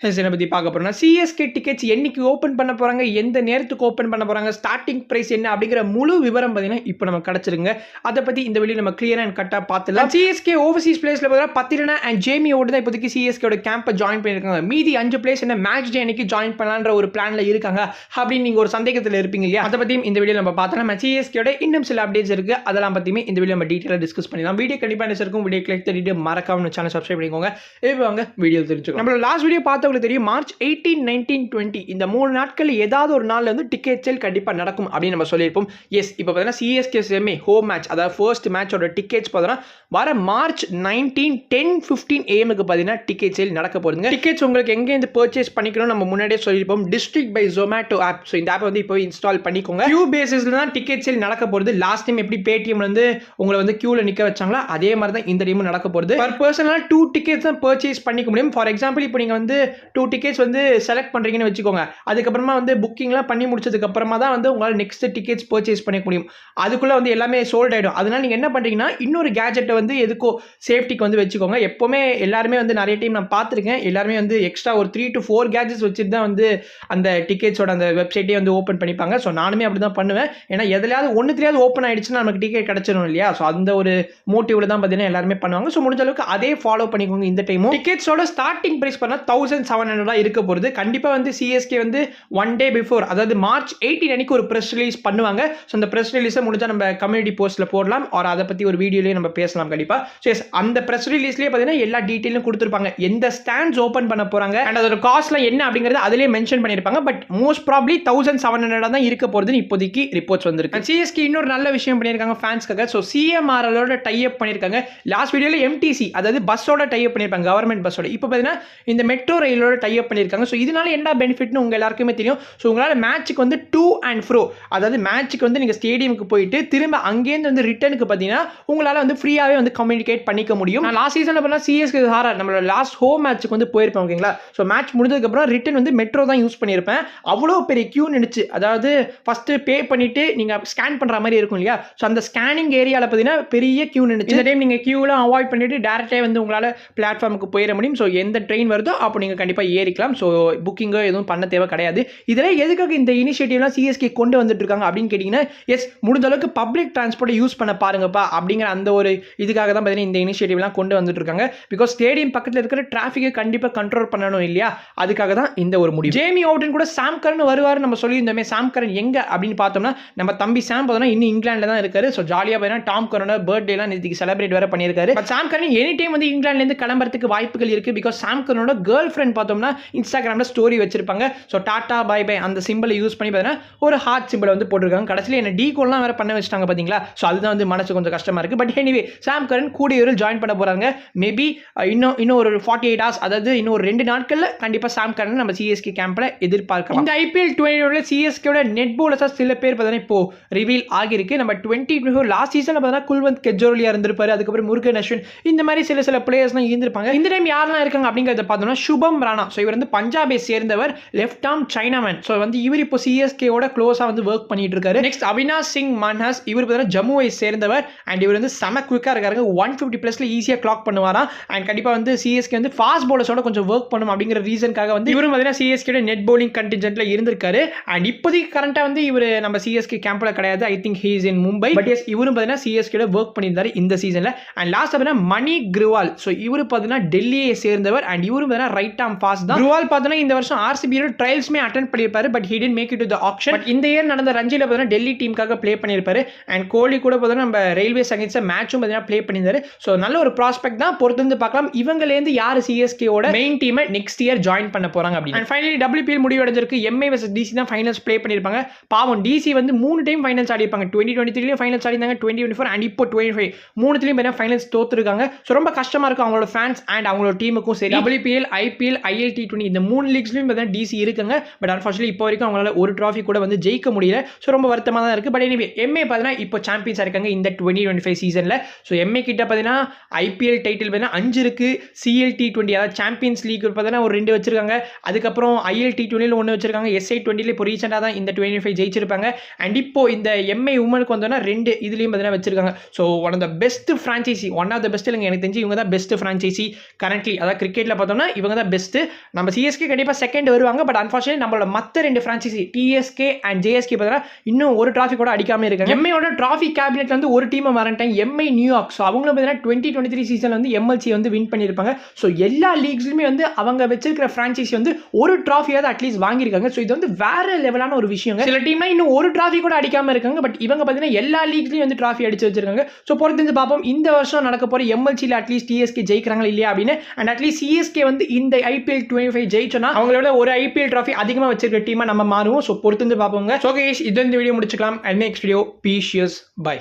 பற்றி பார்க்க போகிறோம்னா சிஎஸ்கே டிக்கெட்ஸ் என்னைக்கு ஓப்பன் பண்ண போகிறாங்க, எந்த நேரத்துக்கு ஓப்பன் பண்ண போகிறாங்க, ஸ்டார்டிங் ப்ரைஸ் என்ன அப்படிங்கிற முழு விவரம் பார்த்தீங்கன்னா இப்போ நம்ம கிடச்சிருங்க. அதை பற்றி இந்த வீடியோ நம்ம கிளியராக அண்ட் கரெக்டாக பார்த்துலாம். சிஎஸ்கே ஓவர்சீஸ் பிளேஸில் பார்த்தீங்கன்னா பத்திரனா அண்ட் ஜேமியோட தான் இப்போதைக்கு சிஎஸ்கேட கேம்பை ஜாயின் பண்ணியிருக்காங்க. மீதி 5 பிளேஸ் என்ன மேட்ச் டே அன்னைக்கு ஜாயின் பண்ணலான்ற ஒரு பிளானில் இருக்காங்க அப்படின்னு நீங்கள் ஒரு சந்தேகத்தில் இருப்பீங்க இல்லையா? அதை பற்றியும் இந்த வீடியோ நம்ம பார்த்தோம்னா சிஎஸ்கேட இன்னும் சில அப்டேட்ஸ் இருக்குது. அதெல்லாம் பற்றியுமே இந்த வீடியோ நம்ம டீட்டெயிலாக டிஸ்கஸ் பண்ணிடலாம். வீடியோ கண்டிப்பாக இருக்கும். வீடியோ கிளிக் பண்ணிட்டு மறக்காம சேனல் சப்ஸ்கிரைப் பண்ணிக்கோங்க. இப்போ வாங்க வீடியோ தெரிஞ்சுக்கலாம். நம்மளோட லாஸ்ட் வீடியோ பார்த்தவங்களுக்கு தெரியும், மார்ச் 18, 19, 20 இந்த 3 நாட்கள் ஏதாவது ஒரு நாள்ல வந்து டிக்கெட் சேல் கண்டிப்பா நடக்கும் அப்படின்னு நம்ம சொல்லியிருப்போம். எஸ், இப்போ பார்த்தீங்கன்னா சிஎஸ்கே செமி ஹோம் மேட்ச், அதாவது ஃபர்ஸ்ட் மேட்சோட டிக்கெட்ஸ் பார்த்தீங்கன்னா வர மார்ச் 19, 10:15 AM பார்த்தீங்கன்னா டிக்கெட் சேல் நடக்க போகுதுங்க. டிக்கெட்ஸ் உங்களுக்கு எங்கேருந்து பர்ச்சேஸ் பண்ணிக்கணும் நம்ம முன்னாடியே சொல்லியிருப்போம். District by Zomato app. So இந்த ஆப் வந்து இப்போ இன்ஸ்டால் பண்ணிக்கோங்க. கியூ பேசிஸ்ல தான் டிக்கெட் சேல் நடக்க போகுது. லாஸ்ட் டைம் எப்படி பேடிஎம்ல வந்து உங்களை வந்து கியூல நிக்க வச்சாங்களா அதே மாதிரி தான் இந்த டைமும் நடக்க போகுது. பர் பர்சனால 2 டிக்கெட்ஸ் தான் பர்ச்சேஸ் பண்ணிக்க முடியும். ஃபார் எக்ஸாம்பிள் இப்போ நீங்க வந்து 2 டிக்கெட்ஸ் வந்து செலக்ட் பண்றீங்கன்னு வச்சுக்கோங்க. அதுக்கப்புறமா வந்து புக்கிங்லாம் பண்ணி முடிச்சதுக்கு அப்புறமா தான் வந்து உங்களால் நெக்ஸ்ட் டிக்கெட்ஸ் பர்ச்சேஸ் பண்ணிக்க முடியும். அதுக்குள்ள வந்து எல்லாமே சோல்ட் ஆயிடும். அதனால நீங்க என்ன பண்றீங்கன்னா இன்னொரு கேஜெட்டை வந்து எதுக்கோ சேஃப்டிக்கு வந்து வச்சுக்கோங்க. எப்பவுமே எல்லாருமே வந்து நிறைய டைம் நான் பார்த்துருக்கேன், எல்லாருமே வந்து எக்ஸ்ட்ரா ஒரு 3 to 4 கேஜெட்ஸ் வச்சுட்டு தான் வந்து அந்த டிக்கெட்ஸோட அந்த வெப்சைட்டே வந்து ஓப்பன் பண்ணிப்பாங்க. ஸோ நானுமே அப்படி தான் பண்ணுவேன். ஏன்னா எதுலையாவது ஒன்றுத்துலையாவது ஓப்பன் ஆயிடுச்சுன்னா நமக்கு டிக்கெட் கிடைச்சிடும் இல்லையா? ஸோ அந்த ஒரு மோட்டிவ்ல தான் பார்த்தீங்கன்னா எல்லாருமே பண்ணுவாங்க. ஸோ முடிஞ்ச அளவுக்கு அதே ஃபாலோ பண்ணிக்கோங்க. இந்த டைமும் டிக்கெட்ஸோட ஸ்டார்டிங் பிரைஸ் பண்ணா 1700 இருக்க போகிறது. கண்டிப்பாக வந்து சிஎஸ்கே வந்து 1 day பிஃபோர், அதாவது மார்ச் 18 அன்னைக்கு ஒரு ப்ரெஸ் ரிலீஸ் பண்ணுவாங்க. ஸோ அந்த ப்ரெஸ் ரிலீஸை முடிஞ்சா நம்ம கம்யூனிட்டி போஸ்ட்ல போடலாம், ஆர் அதை பற்றி ஒரு வீடியோலேயே நம்ம பேசலாம் கண்டிப்பாக. ஸோ எஸ், அந்த ப்ரெஸ் ரிலீஸ்லேயே பார்த்தீங்கன்னா எல்லா டீட்டெயிலும் கொடுத்துருப்பாங்க. எந்த ஸ்டாண்ட்ஸ் ஓப்பன் பண்ண போகிறாங்க அண்ட் அதோட காஸ்ட்லாம் என்ன அப்படிங்கிறது அதிலே மென்ஷன் பண்ணியிருப்பாங்க. பட் மோஸ்ட் ப்ராப்ளி 1700 தான் இருக்க போகிறதுன்னு இப்போதைக்கு ரிப்போர்ட்ஸ் வந்திருக்கு. சிஎஸ்கே இன்னொரு நல்ல விஷயம் பண்ணியிருக்காங்க ஃபேன்ஸ்க்காக. ஸோ சிஎம்ஆர்எலோட டைப் பண்ணியிருக்காங்க. லாஸ்ட் வீடியோவில் எம்டிசி, அதாவது பஸ்ஸோட டைப் பண்ணியிருப்பாங்க, கவர்மெண்ட் பஸ்ஸோட. இப்போ பார்த்தீங்கன்னா இந்த மெட்ரோ ரயிலோட டைப் பண்ணியிருக்காங்க. ஸோ இதனால என்ன பெனிஃபிட்னு உங்க எல்லாருக்குமே தெரியும். ஸோ உங்களால் மேட்சுக்கு வந்து டூ அண்ட் ஃப்ரோ, அதாவது மேட்சுக்கு வந்து நீங்கள் ஸ்டேடியமுக்கு போயிட்டு திரும்ப அங்கேருந்து வந்து ரிட்டனுக்கு பார்த்தீங்கன்னா உங்களால் வந்து ஃப்ரீயாகவே வந்து கம்யூனிகேட் பண்ணிக்க முடியும். லாஸ்ட் சீசனில் பார்த்தீங்கன்னா சிஎஸ்கே ஆர்ஆர் நம்மளோட லாஸ்ட் ஹோம் மேட்சுக்கு வந்து போயிருப்பேன் ஓகேங்களா. ஸோ மேட்ச் முடிஞ்சதுக்கப்புறம் ரிட்டன் வந்து மெட்ரோ தான் யூஸ் பண்ணியிருப்பேன். அவ்வளோ பெரிய கியூ நினைச்சு, அதாவது ஃபஸ்ட்டு பே பண்ணிட்டு நீங்கள் ஸ்கேன் பண்ணுற மாதிரி இருக்கும் இல்லையா? ஸோ அந்த ஸ்கேனிங் ஏரியாவில் பார்த்தீங்கன்னா பெரிய கியூ நினைச்சு. இந்த டைம் நீங்கள் கியூலாம் அவாய்ட் பண்ணிட்டு டேரெக்டாக வந்து உங்களால் பிளாட்ஃபார்முக்கு போயிட முடியும். ஸோ எந்த ட்ரெயின் வருதோ அப்போ நீங்கள் கண்டிப்பாக ஏறிக்கலாம். ஸோ புக்கிங்கோ எதுவும் பண்ண தேவை கிடையாது. இதில் எதுக்காக இந்த இனிஷியேட்டிவ்லாம் சிஎஸ்கே கொண்டு வந்துட்டு இருக்காங்க அப்படின்னு கேட்டிங்கன்னா, எஸ், முடிஞ்ச அளவுக்கு பப்ளிக் டிரான்ஸ்போர்ட்டை யூஸ் பண்ண பாருங்கப்பா அப்படிங்கிற அந்த ஒரு இதுக்காக தான் பார்த்தீங்கன்னா இந்த இனிஷியேட்டிவ்லாம் கொண்டு வந்துட்டு இருக்காங்க. பிகாஸ் ஸ்டேடியம் பக்கத்தில் இருக்கிற டிராஃபிக்கை கண்டிப்பாக கண்ட்ரோல் பண்ணணும் இல்லையா? அதுக்காக தான் இந்த ஒரு முடிவு. ஜேமி ஓவர்டன் கூட சாம் கரன் வருவார் நம்ம சொல்லியிருந்தோமே. சாம் கரன் எங்க அப்படின்னு பார்த்தோம்னா நம்ம தம்பி சாம் பார்த்தோம்னா இன்னும் இங்கிலாண்டில் தான் இருக்காரு. ஸோ ஜாலியாக பார்த்தீங்கன்னா டாம் கரனோட பர்த்டேலாம் நேற்றுக்கு செலிப்ரேட் வேற பண்ணியிருக்காரு. But Sam Curran any time வந்து இங்கிலாந்துலேருந்து கிளம்புறதுக்கு வாய்ப்புகள் இருக்கு. பிகாஸ் சாம் கரனோட கேர்ள் ஃப்ரெண்ட் பார்த்தோம்னா இன்ஸ்டாகிராமில் ஸ்டோரி வச்சிருப்பாங்க. ஸோ டாட்டா பை பை அந்த சிம்பிளை யூஸ் பண்ணி பார்த்தீங்கன்னா ஒரு ஹார்ட் சிம்பிளை வந்து போட்டிருக்காங்க. கடைசியில் என்ன டீ கோல்லாம் வேற பண்ண வச்சிட்டாங்க பார்த்தீங்களா? ஸோ அதுதான் வந்து மனசு கொஞ்சம் கஷ்டமா இருக்கு. பட் எனிவே சாம் கரன் கூடிய ஜாயின் பண்ண போறாங்க. மேபி இன்னும் ஒரு 48 hours, அதாவது இன்னும் ஒரு 2 நாட்கள்ல கண்டிப்பாக சாம் கரன் நம்ம சிஎஸ்கே கேம்ப்ல எதிர்பார்க்கலாம். இந்த ஐபிஎல் 20 சிஎஸ்கேட நெட் பவுலர்ஸ் சில பேர் பார்த்தீங்கன்னா இப்போ ரிவீல் ஆகிருக்கு. நம்ம 2024 லாஸ்ட் சீசன்ல பார்த்தீங்கன்னா குல்வந்த் கெஜ்ரோலியா இருந்திருப்பாரு. அதுக்கப்புறம் முருகன் அஸ்வின், இந்த மாதிரி சில பிளேயர்ஸ்லாம் இருந்திருப்பாங்க. இந்த டைம் யாரெல்லாம் இருக்காங்க அப்படிங்கிறத பார்த்தோம்னா சுபம் ராணா. ஸோ இவர் வந்து பஞ்சாபை சேர்ந்தவர், லெஃப்ட் ஆர்ம் சைனாமேன். ஸோ வந்து இவர் இப்போ சிஎஸ்கேவோட க்ளோஸாக வந்து ஒர்க் பண்ணிட்டு இருக்காரு. நெக்ஸ்ட் அவினாஷ் சிங் மன்ஹாஸ், இவர் பார்த்தீங்கன்னா ஜம்முவை சேர்ந்தவர் அண்ட் இவர் வந்து செம குவிக்காக இருக்காரு. 150+ ஈஸியாக கிளாக் பண்ணுவாராம். அண்ட் கண்டிப்பாக வந்து சிஎஸ்கே வந்து ஃபாஸ்ட் பவுலர்ஸோட கொஞ்சம் ஒர்க் பண்ணும் அப்படிங்கிற ரீசனுக்காக வந்து இவரும் பார்த்தீங்கன்னா சிஎஸ்கே நெட் பவுலிங் கண்டிஜென்ட்ல இருந்திருக்காரு. அண்ட் இப்போதைக்கு கரண்டா வந்து இவர் நம்ம சிஎஸ்கே கேம்ப்ல கிடையாது. I think he is in Mumbai. But yes, இவரும் பார்த்தீங்கன்னா சிஎஸ்கே ஒர்க் பண்ணியிருந்தாரு இந்த சீசன்ல. அண்ட் லாஸ்ட் பார்த்தீங்கன்னா மணி கிருவால். ஸோ இவரு பார்த்தீங்கன்னா டெல்லியை சேர்ந்தவர் அண்ட் இவரும் பார்த்தீங்கன்னா ரைட் ஆர்ம் ஃபாஸ்ட் தான். கிருவால் பார்த்தீங்கன்னா இந்த வருஷம் ஆர்சிபியோட ட்ரையல்ஸ்மே அட்டெண்ட் பண்ணியிருப்பாரு. But he didn't make it to the auction. But இந்த இயர் நடந்த ரஞ்சில பார்த்தீங்கன்னா டெல்லி டீமுக்காக ப்ளே பண்ணியிருப்பாரு. அண்ட் கோலி கூட பார்த்தீங்கன்னா நம்ம ரயில்வேஸ் அகைன்ஸ்ட் மேட்சும் பார்த்தீங்கன்னா ப்ளே பண்ணியிருந்தாரு. ஸோ நல்ல ஒரு ப்ராஸ்பெக்ட் தான், பொறுத்து வந்து பார்க்கலாம் இவங்களேருந்து யார் சிஎஸ்கேவோட மெயின் டீமை நெக்ஸ்ட் இயர் ஜாயின் பண்ண போறாங்க அப்படின்னு. அண்ட் ஃபைனலி டபிள்யூபிஎல் முடிவடைஞ்சிருக்கு. எம்ஐ வெர்சஸ் டிசி தான் ஃபைனல்ஸ் ப்ளே பண்ணியிருப்பாங்க. பாவம் டிசி வந்து 3 டைம் ஃபைனல்ஸ் ஆடிப்பாங்க. 2023 ஃபைனல்ஸ் ஆடினாங்க, 2024 அண்ட் இப்போ 2025 மூணுத்துலையும் பார்த்தீங்கன்னா ஃபைனல்ஸ் தோத்துருக்காங்க. ஸோ ரொம்ப கஷ்டமா இருக்கும் அவங்களோட ஃபேன்ஸ் அண்ட் அவங்களோட டீமுக்கும் சரி. டபிள்யூபிஎல், ஐபிஎல், ஐஎல்டி20 இந்த 3 லீக்ஸ்லையும் பார்த்தீங்கன்னா டிசி இருக்காங்க. பட் அன்ஃபார்ச்சுனேட்லி இப்போ வரைக்கும் அவங்களால ஒரு ட்ராஃபி கூட வந்து ஜெயிக்க முடியல. ஸோ ரொம்ப வருத்தமாக தான் இருக்கு. பட் எனிவே எம்ஏ பார்த்தீங்கன்னா இப்போ சாம்பியன்ஸாக இருக்காங்க இந்த 2025 சீசனில். ஸோ எம்ஏ கிட்ட பார்த்தீங்கன்னா ஐபிஎல் டைட்டில் பார்த்தீங்கன்னா 5 இருக்கு. சிஎல்டி20 அதாவது சாம்பியன்ஸ் லீக் பார்த்தீங்கன்னா ஒரு 2 வச்சிருக்காங்க. அதுக்கப்புறம் ஐஎல்டி20 1 வச்சிருக்காங்க. எஸ்ஐ20 இப்போ ரீசெண்டாக தான் இந்த 25 ஜெயிச்சிருப்பாங்க. அண்ட் இப்போ இந்த எம்ஐ உமனுக்கு வந்தோன்னா 2 இதுலையும் பார்த்தீங்கன்னா வச்சிருக்காங்க. So one of the best franchise, one of the best இல்லைங்க, எனக்கு தெரிஞ்சு இவங்க தான் பெஸ்ட் ஃப்ரான்ச்சைசி கரண்ட்லி. அதாவது கிரிக்கெட்டில் பார்த்தோம்னா இவங்க தான் பெஸ்ட் லிஸ்ட். நம்ம சிஎஸ்கே கண்டிப்பாக செகண்ட் வருவாங்க. பட் அன்ஃபார்ச்சுனேட்லி நம்மளோட மற்ற 2 ஃப்ரான்ச்சைசி டிஎஸ்கே அண்ட் ஜேஎஸ்கே பார்த்தீங்கன்னா இன்னும் ஒரு டிராஃபி கூட அடிக்காம இருக்காங்க. எம்ஐயோட டிராஃபி கேபினெட்ல வந்து ஒரு டீமை மறந்துட்டாங்க, எம்ஐ நியூயார்க். ஸோ அவங்களும் பார்த்தீங்கன்னா 2023 சீசன் வந்து எம்எல்சி வந்து வின் பண்ணியிருப்பாங்க. ஸோ எல்லா லீக்ஸ்லையுமே வந்து அவங்க வச்சிருக்கிற ஃப்ரான்ச்சைசி வந்து ஒரு டிராஃபியாவது அட்லீஸ்ட் வாங்கியிருக்காங்க. ஸோ இது வந்து வேற லெவலான ஒரு விஷயம். சில டீம்னா இன்னும் ஒரு டிராஃபி கூட அடிக்காம இருக்காங்க. பட் இவங்க பார்த்தீங்கன்னா எல்லா லீக்ஸ்லையும் வந்து டிராஃபி அடிச்சு வச்சிருக்காங்க. ஸோ பொறுத்து பார்ப்போம் இந்த வருஷம் நடக்க போற எம்எல்சியில் அட்லீஸ்ட் டிஎஸ்கே ஜெயிக்கிறாங்களா இல்லையா அப்படின்னு. அண்ட் அட்லீஸ்ட் சிஎஸ்கே வந்து இந்த ஐபிஎல் 25 ஜெயிச்சோன்னா அவங்களோட ஒரு ஐபிஎல் டிராஃபி அதிகமாக வச்சிருக்க டீமா நம்ம மாறுவோம். ஸோ பொறுத்து பார்ப்போங்க. ஸோ கைஸ் இது இந்த வீடியோ முடிச்சுக்கலாம். அண்ட் நெக்ஸ்ட் வீடியோ பீஷியஸ் பை.